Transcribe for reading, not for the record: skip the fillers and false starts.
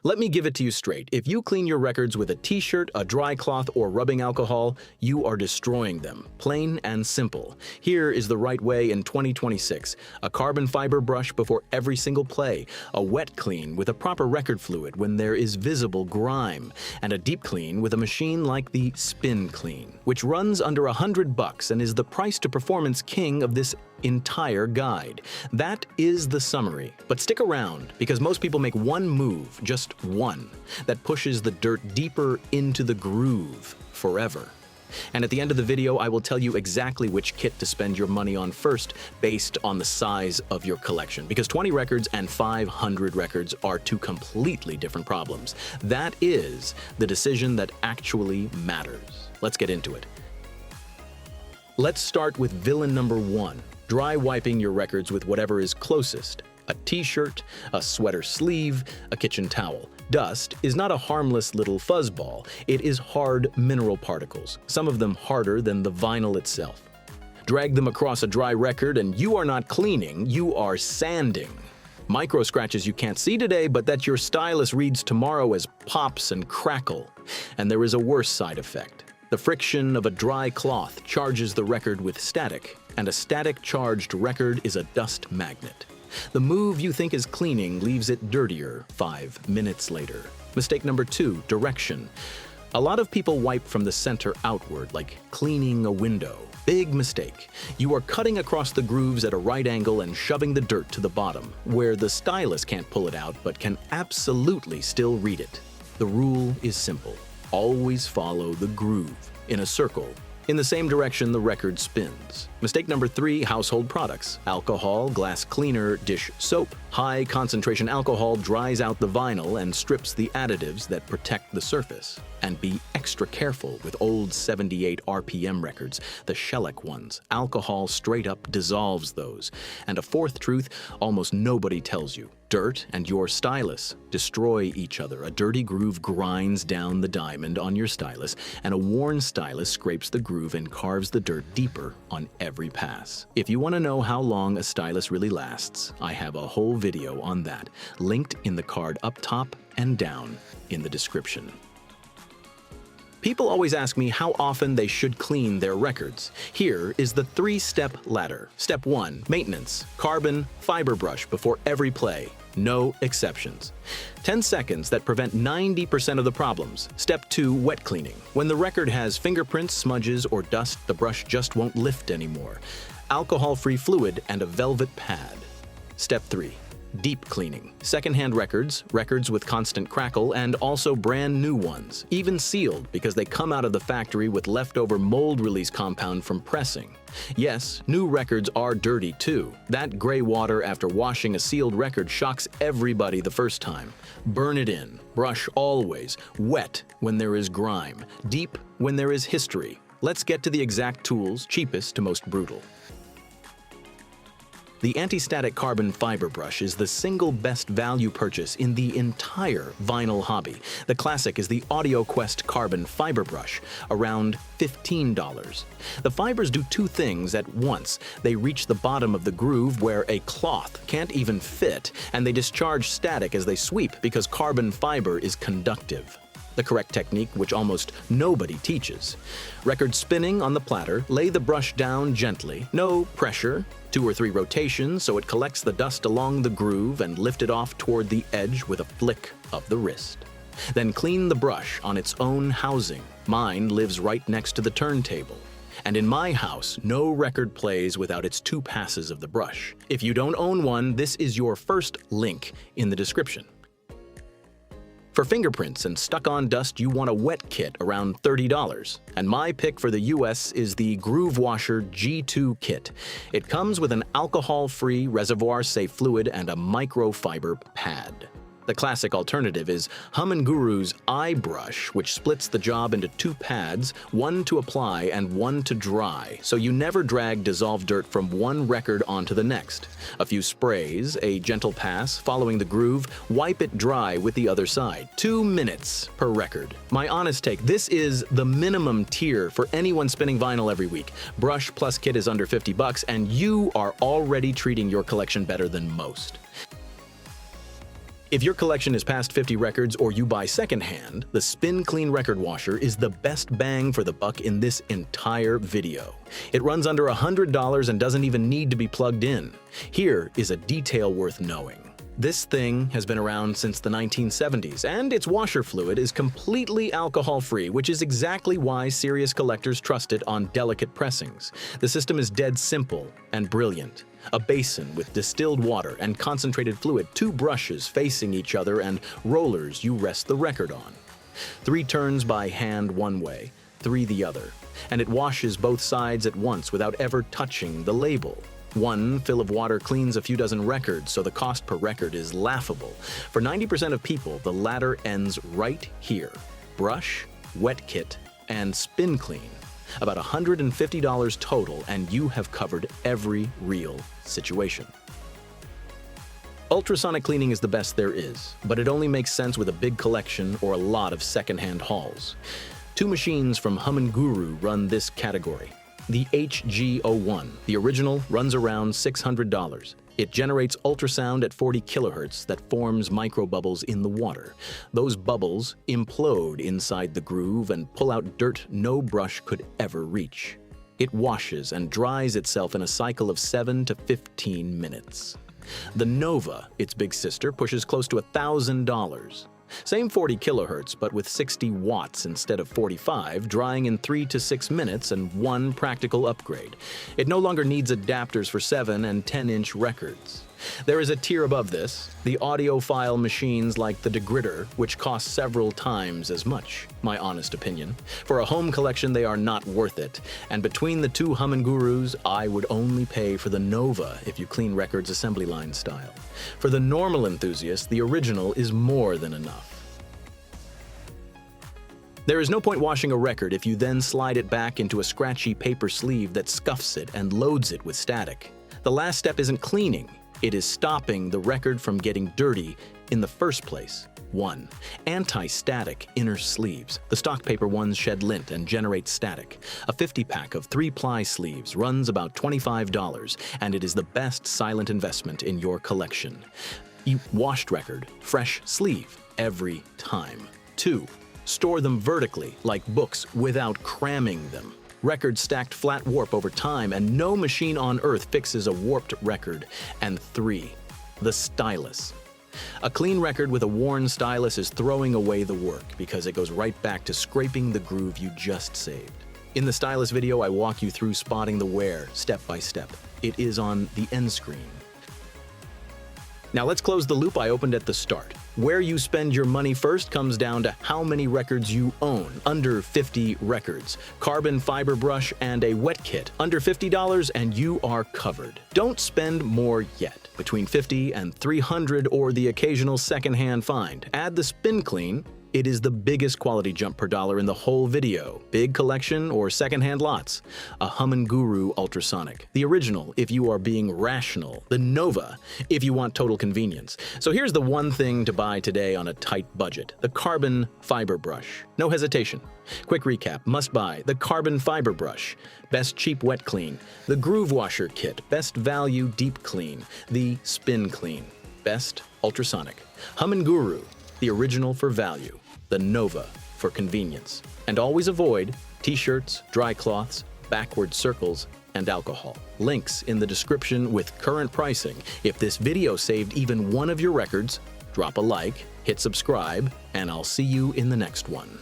Let me give it to you straight. If you clean your records with a t-shirt, a dry cloth, or rubbing alcohol, you are destroying them. Plain and simple. Here is the right way in 2026. A carbon fiber brush before every single play, a wet clean with a proper record fluid when there is visible grime, and a deep clean with a machine like the Spin Clean, which runs under $100 and is the price to performance king of this entire guide. That is the summary. But stick around, because most people make one move, just one, that pushes the dirt deeper into the groove forever. And at the end of the video, I will tell you exactly which kit to spend your money on first based on the size of your collection, because 20 records and 500 records are two completely different problems. That is the decision that actually matters. Let's get into it. Let's start with villain number one. Dry wiping your records with whatever is closest. A t-shirt, a sweater sleeve, a kitchen towel. Dust is not a harmless little fuzzball. It is hard mineral particles, some of them harder than the vinyl itself. Drag them across a dry record and you are not cleaning, you are sanding. Micro scratches you can't see today, but that your stylus reads tomorrow as pops and crackle. And there is a worse side effect. The friction of a dry cloth charges the record with static, and a static-charged record is a dust magnet. The move you think is cleaning leaves it dirtier 5 minutes later. Mistake number two, direction. A lot of people wipe from the center outward, like cleaning a window. Big mistake. You are cutting across the grooves at a right angle and shoving the dirt to the bottom, where the stylus can't pull it out but can absolutely still read it. The rule is simple. Always follow the groove in a circle. In the same direction the record spins. Mistake number three, household products. Alcohol, glass cleaner, dish soap. High concentration alcohol dries out the vinyl and strips the additives that protect the surface. And be extra careful with old 78 RPM records, the shellac ones. Alcohol straight up dissolves those. And a fourth truth almost nobody tells you. Dirt and your stylus destroy each other. A dirty groove grinds down the diamond on your stylus, and a worn stylus scrapes the groove and carves the dirt deeper on every pass. If you want to know how long a stylus really lasts, I have a whole video on that, linked in the card up top and down in the description. People always ask me how often they should clean their records. Here is the three-step ladder. Step 1, maintenance. Carbon fiber brush before every play. No exceptions. 10 seconds that prevent 90% of the problems. Step 2, wet cleaning. When the record has fingerprints, smudges, or dust, the brush just won't lift anymore. Alcohol-free fluid and a velvet pad. Step 3, deep cleaning. Secondhand records, records with constant crackle, and also brand new ones, even sealed because they come out of the factory with leftover mold release compound from pressing. Yes, new records are dirty too. That gray water after washing a sealed record shocks everybody the first time. Burn it in. Brush always. Wet when there is grime. Deep when there is history. Let's get to the exact tools, cheapest to most brutal. The Antistatic carbon fiber brush is the single best value purchase in the entire vinyl hobby. The classic is the AudioQuest carbon fiber brush, around $15. The fibers do two things at once. They reach the bottom of the groove where a cloth can't even fit, and they discharge static as they sweep because carbon fiber is conductive. The correct technique, which almost nobody teaches. Record spinning on the platter, lay the brush down gently, no pressure, 2 or 3 rotations so it collects the dust along the groove and lift it off toward the edge with a flick of the wrist. Then clean the brush on its own housing. Mine lives right next to the turntable. And in my house, no record plays without its 2 passes of the brush. If you don't own one, this is your first link in the description. For fingerprints and stuck-on dust, you want a wet kit around $30. And my pick for the US is the Groove Washer G2 kit. It comes with an alcohol-free, reservoir-safe fluid and a microfiber pad. The classic alternative is HumminGuru's iBrush, which splits the job into 2 pads, one to apply and one to dry, so you never drag dissolved dirt from one record onto the next. A few sprays, a gentle pass, following the groove, wipe it dry with the other side. 2 minutes per record. My honest take, this is the minimum tier for anyone spinning vinyl every week. Brush plus kit is under $50, and you are already treating your collection better than most. If your collection is past 50 records or you buy secondhand, the Spin Clean record washer is the best bang for the buck in this entire video. It runs under $100 and doesn't even need to be plugged in. Here is a detail worth knowing. This thing has been around since the 1970s, and its washer fluid is completely alcohol-free, which is exactly why serious collectors trust it on delicate pressings. The system is dead simple and brilliant. A basin with distilled water and concentrated fluid, 2 brushes facing each other, and rollers you rest the record on. 3 turns by hand one way, 3 the other, and it washes both sides at once without ever touching the label. 1 fill of water cleans a few dozen records, so the cost per record is laughable. For 90% of people, the ladder ends right here. Brush, wet kit, and spin clean. About $150 total, and you have covered every real situation. Ultrasonic cleaning is the best there is, but it only makes sense with a big collection or a lot of secondhand hauls. 2 machines from HumminGuru run this category. The HG01, the original, runs around $600. It generates ultrasound at 40 kilohertz that forms microbubbles in the water. Those bubbles implode inside the groove and pull out dirt no brush could ever reach. It washes and dries itself in a cycle of 7 to 15 minutes. The Nova, its big sister, pushes close to $1,000. Same 40 kilohertz, but with 60 watts instead of 45, drying in 3 to 6 minutes and 1 practical upgrade. It no longer needs adapters for 7 and 10-inch records. There is a tier above this, the audiophile machines like the Degritter, which cost several times as much, my honest opinion. For a home collection, they are not worth it, and between the 2 HumminGurus, I would only pay for the Nova if you clean records assembly line style. For the normal enthusiast, the original is more than enough. There is no point washing a record if you then slide it back into a scratchy paper sleeve that scuffs it and loads it with static. The last step isn't cleaning. It is stopping the record from getting dirty in the first place. 1. Antistatic inner sleeves. The stock paper ones shed lint and generate static. A 50-pack of 3-ply sleeves runs about $25, and it is the best silent investment in your collection. Washed record, fresh sleeve, every time. 2. Store them vertically, like books, without cramming them. Records stacked flat warp over time, and no machine on earth fixes a warped record. And 3. The stylus. A clean record with a worn stylus is throwing away the work because it goes right back to scraping the groove you just saved. In the stylus video, I walk you through spotting the wear step by step. It is on the end screen. Now let's close the loop I opened at the start. Where you spend your money first comes down to how many records you own. Under 50 records. Carbon fiber brush and a wet kit. Under $50 and you are covered. Don't spend more yet. Between $50 and $300 or the occasional secondhand find. Add the Spin Clean. It is the biggest quality jump per dollar in the whole video. Big collection or secondhand lots. A HumminGuru ultrasonic. The original if you are being rational. The Nova if you want total convenience. So here's the one thing to buy today on a tight budget. The carbon fiber brush. No hesitation. Quick recap. Must buy. The carbon fiber brush. Best cheap wet clean. The groove washer kit. Best value deep clean. The Spin Clean. Best ultrasonic. HumminGuru. The original for value, the Nova for convenience. And always avoid t-shirts, dry cloths, backward circles, and alcohol. Links in the description with current pricing. If this video saved even one of your records, drop a like, hit subscribe, and I'll see you in the next one.